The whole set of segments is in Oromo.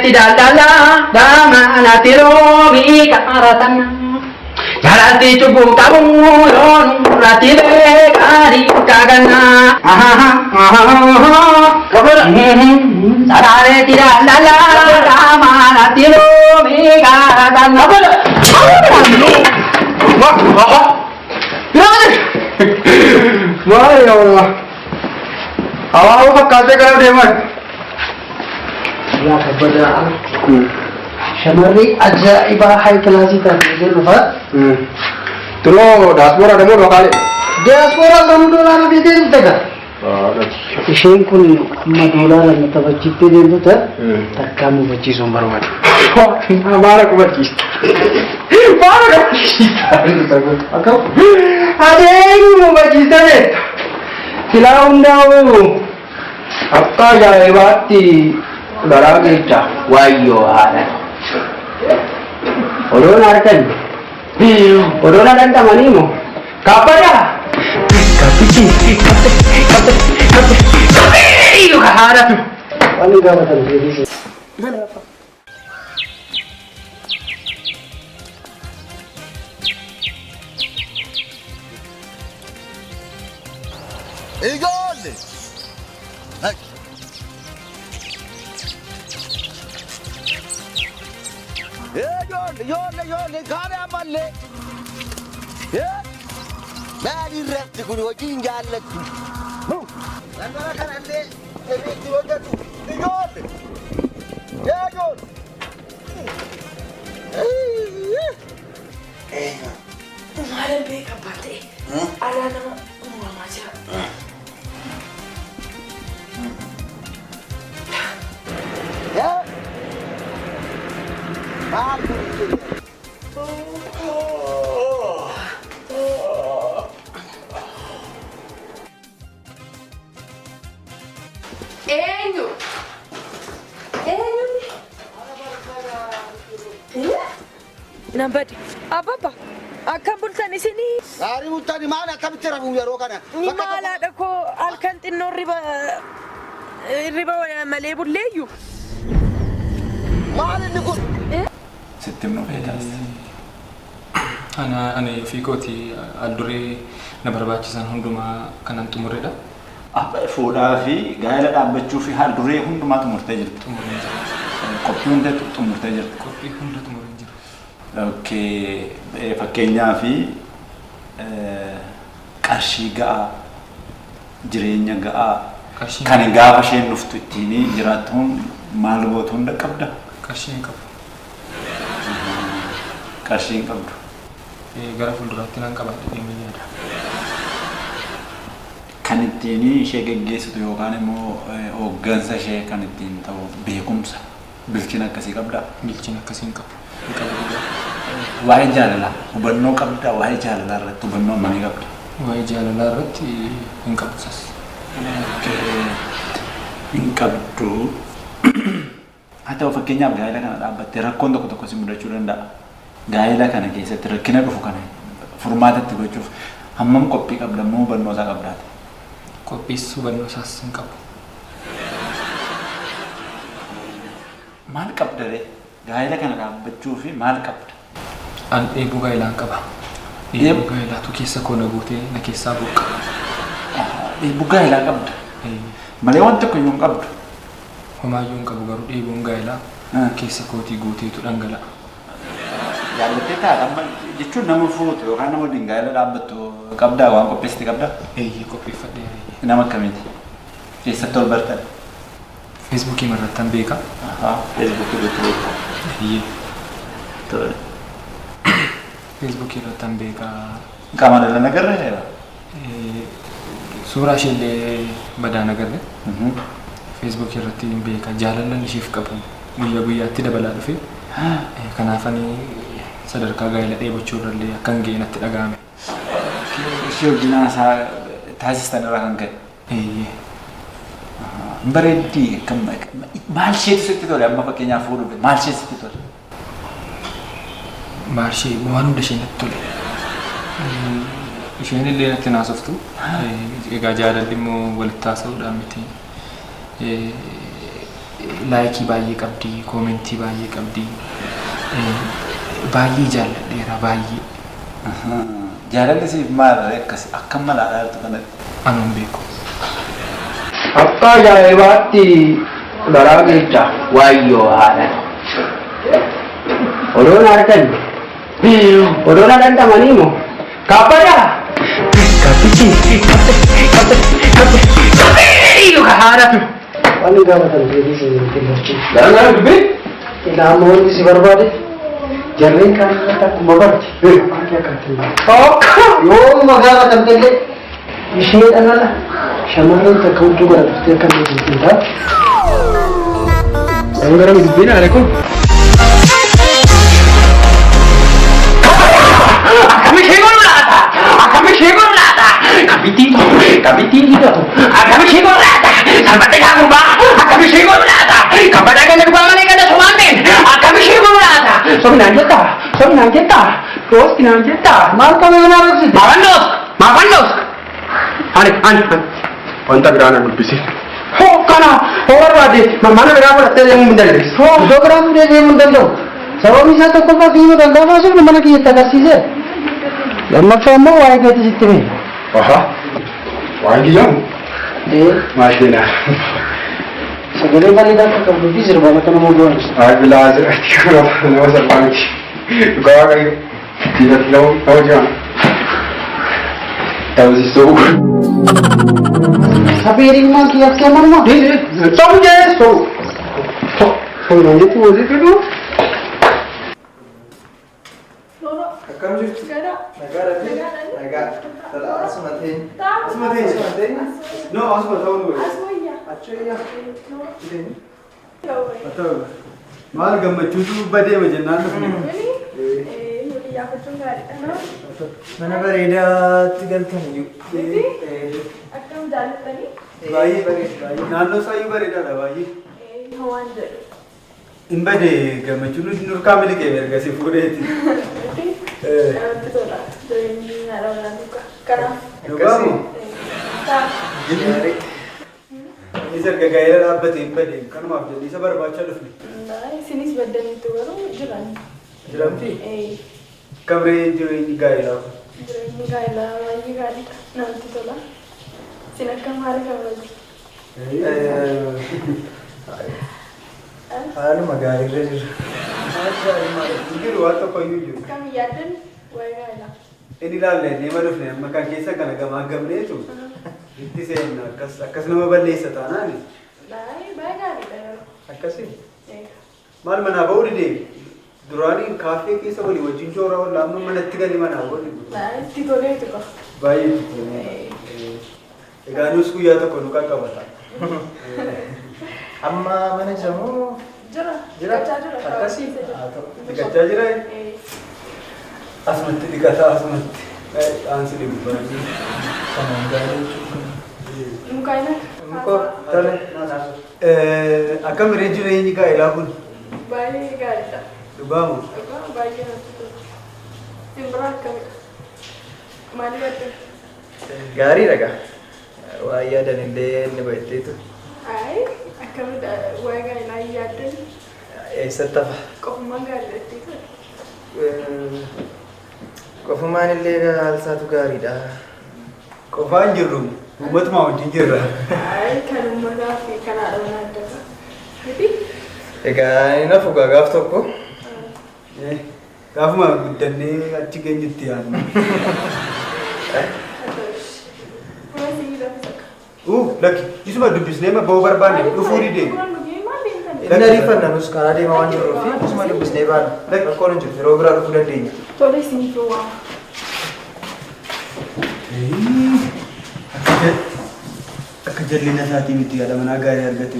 tidak dalam damana tirobi karatan jarati cukup tabung rati bekari kagana sarare tidak dalam damana tirobi karatan wah ya Allah awal fakate kalau demat ya kepada Shamari ajaibah hai kelasi tadi Nufat tulo diaspora demo dua kali diaspora kamu dolar di sini tak Iseng kun madolar na tabachite din to ta kamu bachi sombar wat हमारा को बची बारा को बची अको अरे वो बची तले खिलाऊंगा वो अक्का जाए बाती लड़ा गेटा वायो आना ओरोना डंटा मनी मो कापड़ा कापिची कापे यो कहारा तू वाली का बता दे Egolle! Egolle, kare amalle! Bari rafti kuni wajin jallatu. Nandara kanalle, ebeeti wajatu. Egolle! Egolle! Umaran beka bate. Ala nama umamaja. Ya. Enyo. Nambati. Apa? Akan bultan di sini. Hari bultan di mana? Kami cerah bumi rokana. Ni malah ada ko alkan tinno riba malebul leyu. Mana ni kun? ستمنو هيداس أنا في كوتي أدري نبرباتشان هندما كان تمردا فولا في قايلة أبتشوف في هالدري هندما تمرتجر كوبي هند تمرتجر كوبي هند تمرتجر أوكي فكينيا في كاشيغا جرينيا غا كان غا فشين نفتتيني جراتهم مالبوتهم دكبدا كاشين كب Kasih kamu. Gara fuldurati nang kabat di mana ada. Kanitini shege gesu tu yogan mo gansa shege kanitin tahu bekumsa. Bilcina kasih kabda. Bilcina kasih kap. Wahai jalala, ubanno kabda wahai jalala tu ubanno mani kabda. Wahai jalala rati ingkap sas. Ingkap tu. Atau fakirnya bergaya kan ada terakon tu kotak kasih muda curanda. Gaila kana keessatti rakkina dhufu kana furmaatatti gochuuf hammam qophii qabda moo hubannoo isaa qabdaate? Qophiis hubannoo isaas hin qabu. Maal qabda ree? Gaila kana dhaabbachuu fi maal qabda? An dheebuu gaayilaan qaba. Dheebuu gaayilaatu keessa koo na guutee na keessaa buqqa. Dheebuu gaayilaa qabda? Malee waan tokko iyyuu hin qabdu? Homaayyuu hin qabu garuu dheebuun gaayilaa keessa kootii guuteetu dhangala'a. Jaalatee ta'a amma jechuun nama fuutu yookaan nama dingaayila dhaabbattu qabdaa waan qopheessite qabdaa? Qopheeffadhee. Nama akkamiiti? Keessatti ol bartan? Feesbuukii marrattan beekaa? Feesbuukii irratti beekaa? Tole. Feesbuukii irrattan beekaa? Qaama dhala nagarree? Suuraa isheellee badaa nagarree? Feesbuukii irratti beekaa jaalalan isheef qabu guyyaa guyyaatti dabalaa dhufee kanaafanii sadarkaa gaayila dheebachuu irrallee akkan ga'e natti dhaga'ame. Ishee wajjinaa isaa taasistan irraa kan ka'e? Bareeddii maal isheetu sitti tole amma fakkeenyaaf fuudhuuf maal ishee sitti tole? Maal ishee waan hunda ishee natti tole. Isheen illee natti naasoftu. Egaa jaalalli immoo walitti haasa'uudhaan miti. laayikii baay'ee qabdi, koomentii baay'ee qabdi. Baay'ee jaalladheera baay'ee. Jaalalli siif maal akkas akkam malaadhaa jirtu kana? Anuun beeku. Akka ajaa'ibaatti garaa geecha waayyoo haadha. Odoon dhandhamanii moo kabbada haadhatu wanni gaafatan garaa dubbii ilaamoonni si barbaade jarreen kan akkuma barti yoo magaafatan illee ishee dhalala shamarreen takka hudduu godhatee akka beekamtii ta'a gara dubbiin haadha kun Kabiti itu, kami sibuk lata, sampai tiga rumah, kami sibuk lata, kepada kalian kedua mereka ada suami, kami sibuk lata, soalnya kita, terus kita, malu kami menaruh sih, makan dos, aneh, kontak gerana berbisik, karena orang wadi, mana berapa ada yang mendadak, berapa dia yang mendadak, kalau misalnya toko pagi itu dan masuk mana kita kasih sih, dan macam mana kita sistemnya, Wagi jam? Masih Sebelum kali dah kita bisa berbuat apa nama buat? Belajar, tiga nama serpang. Kau kali tidak tahu jam. Tahu sih so. Tapi ring mah kiat mana? Tahu je so. Nanti tu tu. Kamu juga? Negara. Salah asmatin. No, asmat tahu dulu. Asmanya. Acaya. Ini. Betul. Mal gambar cucu bade macam mana? Ini. Ini ya betul nggak? Mana berada tinggal tadi. Akan jalan tadi. Bayi. Nano sayu berada ada bayi. Hawan deh. Imbade gambar cucu nur kamil ke mereka si pura itu. Betul lah. Ini ada orang buka. Karena. Kamu. Ini serga gaya apa tu imbade? Kan maaf jadi sabar baca dulu. Nah, sini sebadan itu baru jalan. Jalan ti? Kamre jadi gaya lah. Jadi gaya lah, lagi gaya. Nanti tu lah. Sini kamar kamar. Anu magari rejer. Ini ruat apa you? Kami yaden, wajah lah. Ini lah ni baru ni, makan kisah kan agak magam ni tu. Itu saya akas nama balik setana ni. Baik gari dah. Akas ni. Mal mana bau ni? Durani kafe kisah boleh wajib cora orang lama mana tiga ni mana bau ni? Baik tiga ni tu kah? Baik. Ganus ku ya tu kau nuka kau bata. Amma mana jamu? Jera. Akas ni. Dekat jera. Asmat dikata asmat. Answer ibu bagi. Samangga itu. Muka ini? Muka tadi. Akam reju ni ka ilahun. Bayi gada. Dubamu. Bayi itu. Timberat kami. Mari ada. Gari raga. Waya dan inde ni baik itu. Ay, akam waya ilai ada. Setaf. Kau mangga itu. Kofumaan illee haal isaatu gaariidha. Qofaan jirru uummatumaa wajjin jirra. Kan uummataa fi kan haadha manaa adda. Egaa inni nafu gaaf tokko. Gaafuma guddannee achi geenyutti yaadnu. Lakki isuma dubbisnee ba'uu barbaanne dhufuu didee. Inni ariifannaa nus karaa deemaa waan jirruuf isuma dubbisnee baana. Rakkoon hin jiru yeroo biraa dhufuu dandeenya. Tole isin fuwa. Akka jallina isaatiin itti yaadamanaa gaarii argate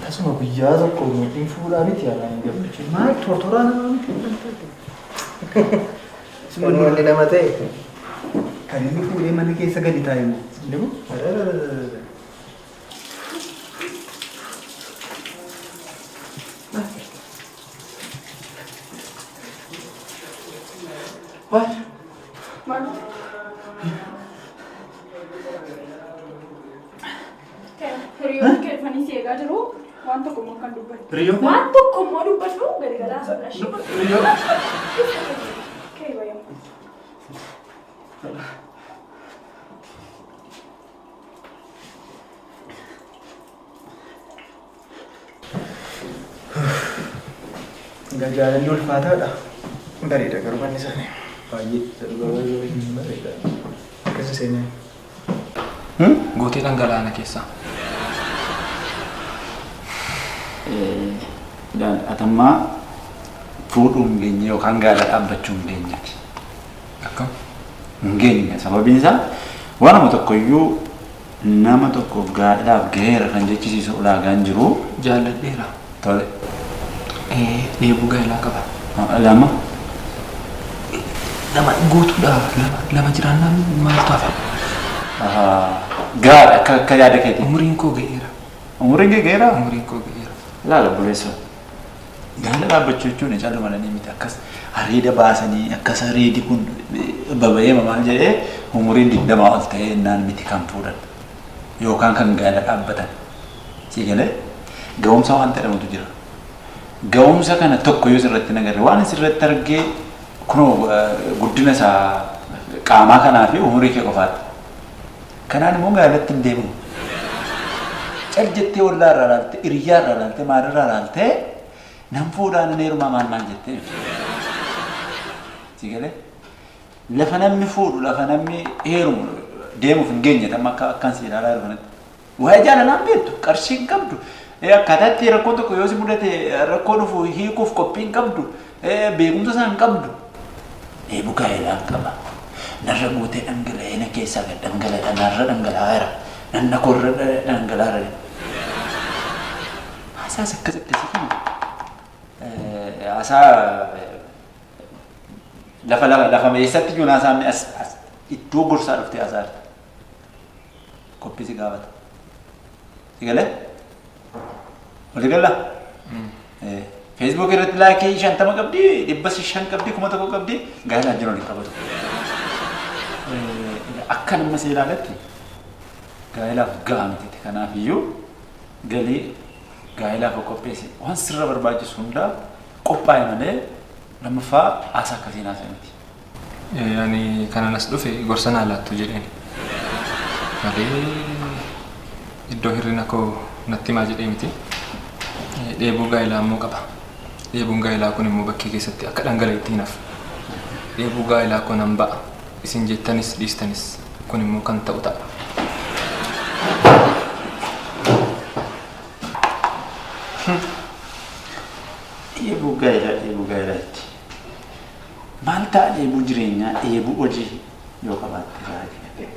tasuma guyyaa tokko mootiin fuudhaan itti yaadaan gabbachuu. Maal tortoraa namaa miti? Isuma inni nama ta'e kan inni fuudhee mana keessa gadi taa'e moo? What? Mana? Hiriyoonni keeffanii seegaa jiru. Waan tokko kan dubbatu. Riyyoo kun? Waan tokko immoo dubbatu gadi galaa sodashi. Riyyoo? Kee wayyam. Jaalalli ulfaataadha. Bareeda garuu manni isaanii. Baay'ee bareeda. Akkasa seenaa. Gootee dhangalaana keessaa. Atammaa fuudhuu hin geenye yookaan gaala dhaabbachuu hin geenyeeti. Akkam? Hin geenye sababiin isaa waanuma tokkoyyuu nama tokko gaadhaaf gaheera kan jechisiisu ulaagaan jiru. Jaaladheera. Tole. Dheebuu gaa'elaa qaba. Lama. Guutuudha. Lama jiraannaan maaltu hafe? Gaadha akka yaada keetii. Umuriin koo ga'eera. Umuriin kee ga'eera? Umuriin koo ga'eera. Laala buleessa. Gaala dhaabbachuu jechuun caallu malanii miti akkas areeda baasanii akkas areedi kun baba'ee maal jedhee umuriin 20 ol ta'ee naan miti kan fuudhan yookaan kan gaala dhaabbatan. Siigalee ga'umsa waan jedhamutu jira. Ga'umsa kana tokko yoo sirratti nagarre waan sirratti argee kunoo guddina isaa qaamaa kanaa fi umurii kee qofaatti. Kanaan immoo gaalatti hin deemu. Cal jettee ollaa irraa ilaalte, hiriyyaa irraa ilaalte, maalirraa ilaalte nam fuudhaan heerumaa maal jettee. Siigalee lafa namni fuudhu lafa namni heerumu deemuuf hin geenye amma akkan si ilaalaa jiru kanatti. Waa'ee jaalalaan beektu qarshii hin qabdu. Akkaataa itti rakkoo tokko yoo si mudate rakkoo dhufu hiikuuf qophii hin qabdu. Beekumsa isaa hin qabdu. Dheebuu gaa'elaa qaba. Narra guutee dhangala'ee na keessaa gad dhangala'aa narra dhangala'aara. Nanna korra dhangala'aara. Haasaas akkas akkasii kana. Haasaa lafa meessatti iyyuu haasaan iddoo gorsaa dhuftee haasaarta. Qophii si gaafata. Sigalee? Walii galla? Facebook irratti laakii 50 qabdi, 500 qabdi, 1000 qabdi, gaa'elaa jiru waliin qabatu. Akka nama si ilaaletti gaa'elaaf ga'a miti. Kanaaf iyyuu galii gaa'elaaf qopheesse waan sirra barbaachisu hundaa qophaa'e malee lammaffaa haasaa akkasiin haasa'e miti. Ani kanan as dhufe gorsa naa laattu jedheeni. Malee iddoo hirrina koo natti himaa jedhee miti. Dheebuu gaa'elaa immoo qaba. Dheebuun gaa'elaa kun immoo bakkee keessatti akka dhangala'eetti hin hafu. Dheebuu gaa'elaa kun nan ba'a. Isin jettanis dhiistanis kun immoo kan ta'u ta'a. Dheebuu gaa'elaatti. Maal ta'a dheebuu jireenyaa dheebuu hojii yoo qabaatte